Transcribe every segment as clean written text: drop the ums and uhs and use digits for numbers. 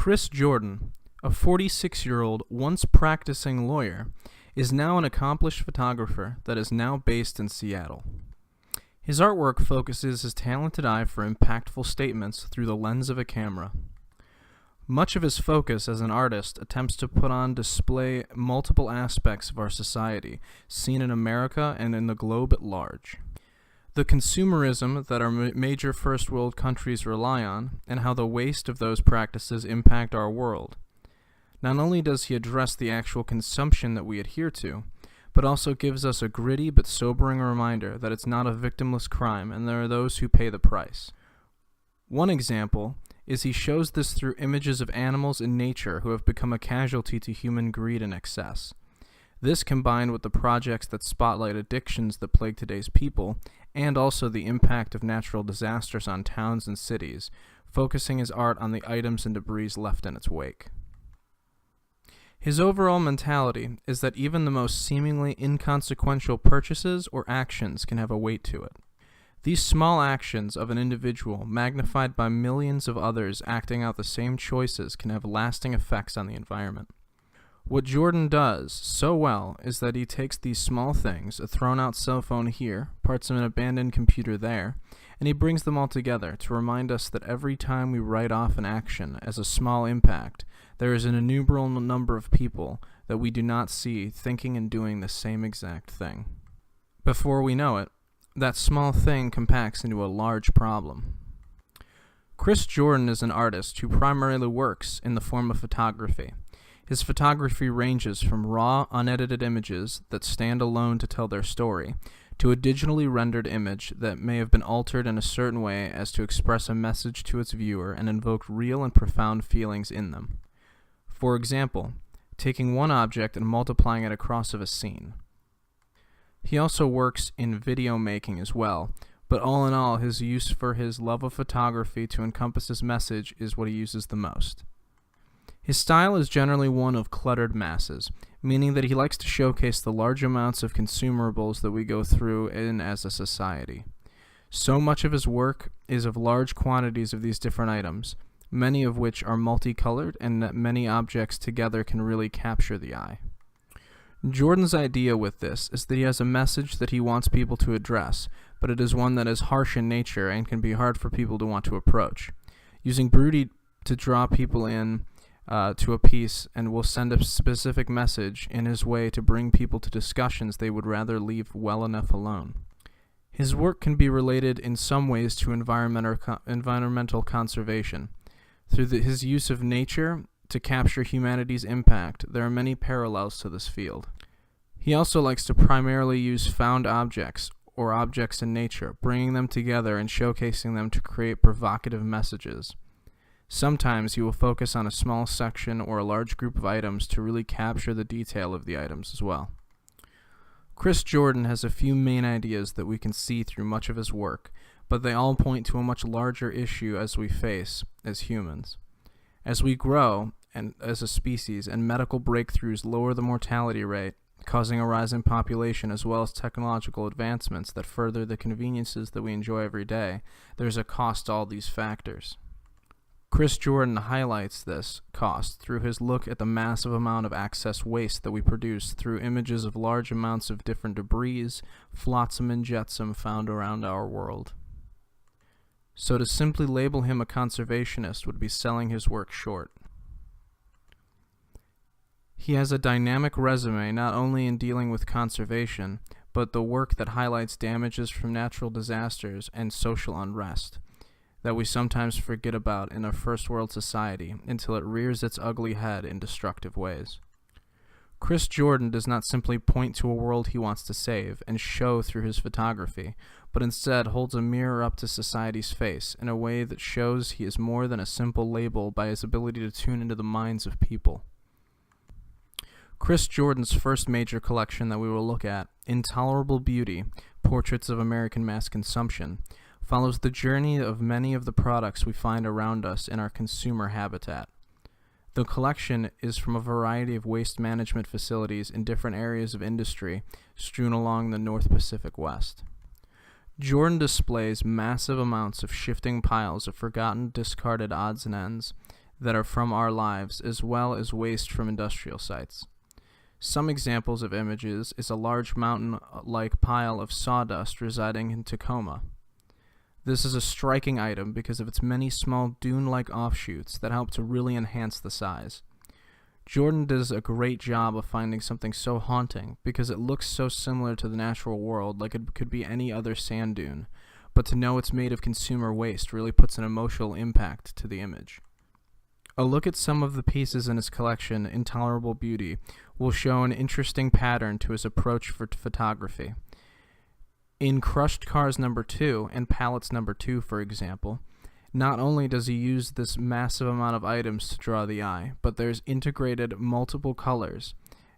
Chris Jordan, a 46-year-old once practicing lawyer, is now an accomplished photographer that is now based in Seattle. His artwork focuses his talented eye for impactful statements through the lens of a camera. Much of his focus as an artist attempts to put on display multiple aspects of our society, seen in America and in the globe at large. The consumerism that our major first world countries rely on, and how the waste of those practices impact our world. Not only does he address the actual consumption that we adhere to, but also gives us a gritty but sobering reminder that it's not a victimless crime and there are those who pay the price. One example is he shows this through images of animals in nature who have become a casualty to human greed and excess. This combined with the projects that spotlight addictions that plague today's people, and also the impact of natural disasters on towns and cities, focusing his art on the items and debris left in its wake. His overall mentality is that even the most seemingly inconsequential purchases or actions can have a weight to it. These small actions of an individual, magnified by millions of others acting out the same choices, can have lasting effects on the environment. What Jordan does so well is that he takes these small things, a thrown-out cell phone here, parts of an abandoned computer there, and he brings them all together to remind us that every time we write off an action as a small impact, there is an innumerable number of people that we do not see thinking and doing the same exact thing. Before we know it, that small thing compacts into a large problem. Chris Jordan is an artist who primarily works in the form of photography. His photography ranges from raw, unedited images that stand alone to tell their story, to a digitally rendered image that may have been altered in a certain way as to express a message to its viewer and invoke real and profound feelings in them. For example, taking one object and multiplying it across of a scene. He also works in video making as well, but all in all, his use for his love of photography to encompass his message is what he uses the most. His style is generally one of cluttered masses, meaning that he likes to showcase the large amounts of consumables that we go through as a society. So much of his work is of large quantities of these different items, many of which are multicolored and that many objects together can really capture the eye. Jordan's idea with this is that he has a message that he wants people to address, but it is one that is harsh in nature and can be hard for people to want to approach. Using Broody to draw people in to a piece and will send a specific message in his way to bring people to discussions they would rather leave well enough alone. His work can be related in some ways to environmental conservation. Through his use of nature to capture humanity's impact, there are many parallels to this field. He also likes to primarily use found objects or objects in nature, bringing them together and showcasing them to create provocative messages. Sometimes he will focus on a small section or a large group of items to really capture the detail of the items as well. Chris Jordan has a few main ideas that we can see through much of his work, but they all point to a much larger issue as we face as humans. As we grow and as a species and medical breakthroughs lower the mortality rate, causing a rise in population as well as technological advancements that further the conveniences that we enjoy every day, there's a cost to all these factors. Chris Jordan highlights this cost through his look at the massive amount of excess waste that we produce through images of large amounts of different debris, flotsam and jetsam found around our world. So to simply label him a conservationist would be selling his work short. He has a dynamic resume not only in dealing with conservation, but the work that highlights damages from natural disasters and social unrest that we sometimes forget about in a first world society until it rears its ugly head in destructive ways. Chris Jordan does not simply point to a world he wants to save and show through his photography, but instead holds a mirror up to society's face in a way that shows he is more than a simple label by his ability to tune into the minds of people. Chris Jordan's first major collection that we will look at, Intolerable Beauty, Portraits of American Mass Consumption, follows the journey of many of the products we find around us in our consumer habitat. The collection is from a variety of waste management facilities in different areas of industry strewn along the North Pacific West. Jordan displays massive amounts of shifting piles of forgotten, discarded odds and ends that are from our lives, as well as waste from industrial sites. Some examples of images is a large mountain-like pile of sawdust residing in Tacoma. This is a striking item because of its many small dune-like offshoots that help to really enhance the size. Jordan does a great job of finding something so haunting because it looks so similar to the natural world, like it could be any other sand dune, but to know it's made of consumer waste really puts an emotional impact to the image. A look at some of the pieces in his collection, Intolerable Beauty, will show an interesting pattern to his approach for photography. In Crushed Cars No. 2 and Palettes No. 2, for example, not only does he use this massive amount of items to draw the eye, but there's integrated multiple colors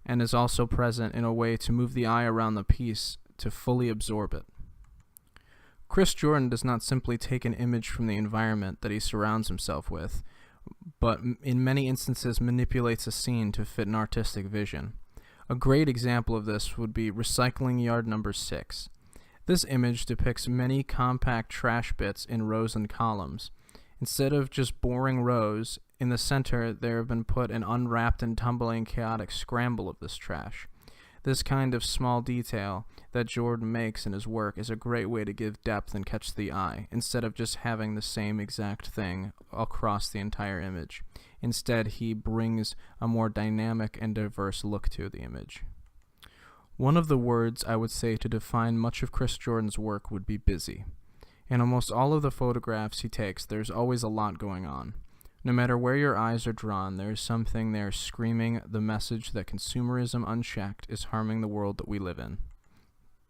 and is also present in a way to move the eye around the piece to fully absorb it. Chris Jordan does not simply take an image from the environment that he surrounds himself with, but in many instances manipulates a scene to fit an artistic vision. A great example of this would be Recycling Yard No. 6. This image depicts many compact trash bits in rows and columns. Instead of just boring rows, in the center there have been put an unwrapped and tumbling chaotic scramble of this trash. This kind of small detail that Jordan makes in his work is a great way to give depth and catch the eye, instead of just having the same exact thing across the entire image. Instead, he brings a more dynamic and diverse look to the image. One of the words I would say to define much of Chris Jordan's work would be busy. In almost all of the photographs he takes, there's always a lot going on. No matter where your eyes are drawn, there is something there screaming the message that consumerism unchecked is harming the world that we live in.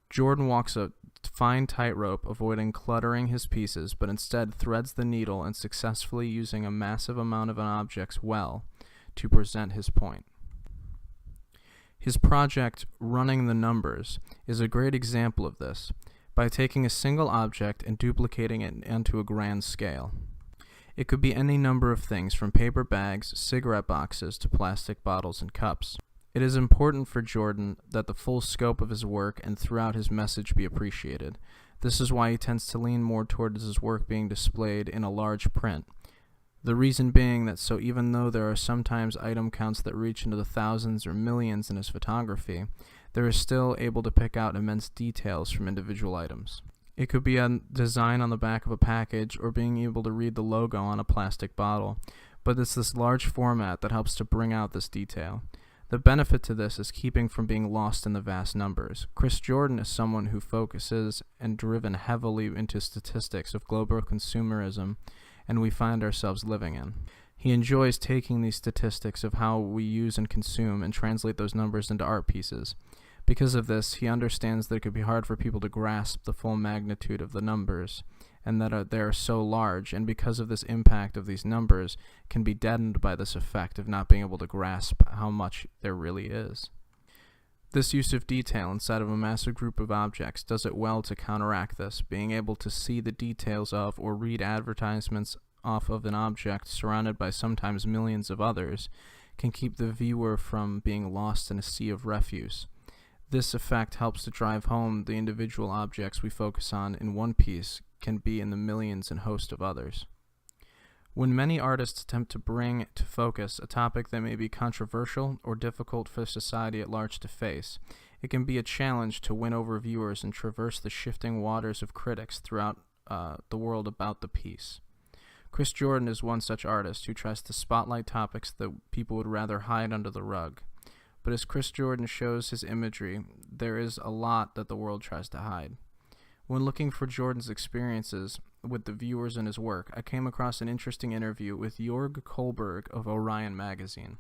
Jordan walks a fine tightrope, avoiding cluttering his pieces, but instead threads the needle and successfully using a massive amount of an object well to present his point. His project, Running the Numbers, is a great example of this, by taking a single object and duplicating it onto a grand scale. It could be any number of things, from paper bags, cigarette boxes, to plastic bottles and cups. It is important for Jordan that the full scope of his work and throughout his message be appreciated. This is why he tends to lean more towards his work being displayed in a large print. The reason being that so even though there are sometimes item counts that reach into the thousands or millions in his photography, there is still able to pick out immense details from individual items. It could be a design on the back of a package or being able to read the logo on a plastic bottle, but it's this large format that helps to bring out this detail. The benefit to this is keeping from being lost in the vast numbers. Chris Jordan is someone who focuses and driven heavily into statistics of global consumerism and we find ourselves living in. He enjoys taking these statistics of how we use and consume and translate those numbers into art pieces. Because of this, he understands that it could be hard for people to grasp the full magnitude of the numbers, and that they are so large, and because of this impact of these numbers, can be deadened by this effect of not being able to grasp how much there really is. This use of detail inside of a massive group of objects does it well to counteract this, being able to see the details of or read advertisements off of an object surrounded by sometimes millions of others can keep the viewer from being lost in a sea of refuse. This effect helps to drive home the individual objects we focus on in one piece can be in the millions and host of others. When many artists attempt to bring to focus a topic that may be controversial or difficult for society at large to face, it can be a challenge to win over viewers and traverse the shifting waters of critics throughout the world about the piece. Chris Jordan is one such artist who tries to spotlight topics that people would rather hide under the rug. But as Chris Jordan shows his imagery, there is a lot that the world tries to hide. When looking for Jordan's experiences with the viewers in his work, I came across an interesting interview with Jorg Kohlberg of Orion magazine.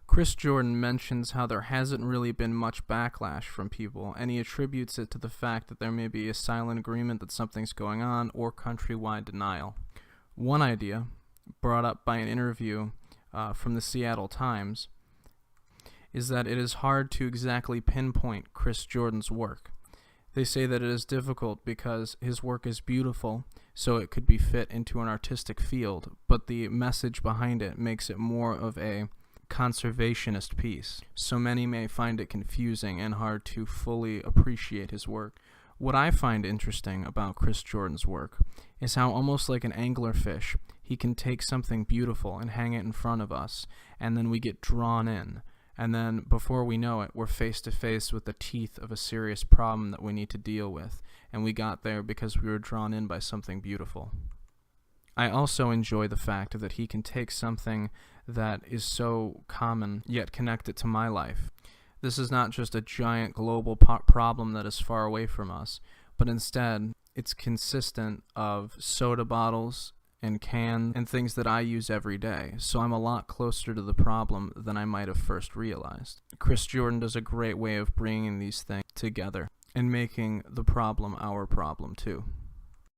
Chris Jordan mentions how there hasn't really been much backlash from people, and he attributes it to the fact that there may be a silent agreement that something's going on or countrywide denial. One idea, brought up by an interview from the Seattle Times, is that it is hard to exactly pinpoint Chris Jordan's work. They say that it is difficult because his work is beautiful, so it could be fit into an artistic field, but the message behind it makes it more of a conservationist piece, so many may find it confusing and hard to fully appreciate his work. What I find interesting about Chris Jordan's work is how, almost like an anglerfish, he can take something beautiful and hang it in front of us, and then we get drawn in. And then before we know it, we're face to face with the teeth of a serious problem that we need to deal with. And we got there because we were drawn in by something beautiful. I also enjoy the fact that he can take something that is so common, yet connect it to my life. This is not just a giant global problem that is far away from us, but instead, it's consistent of soda bottles and cans and things that I use every day, so I'm a lot closer to the problem than I might have first realized. Chris Jordan does a great way of bringing these things together and making the problem our problem too.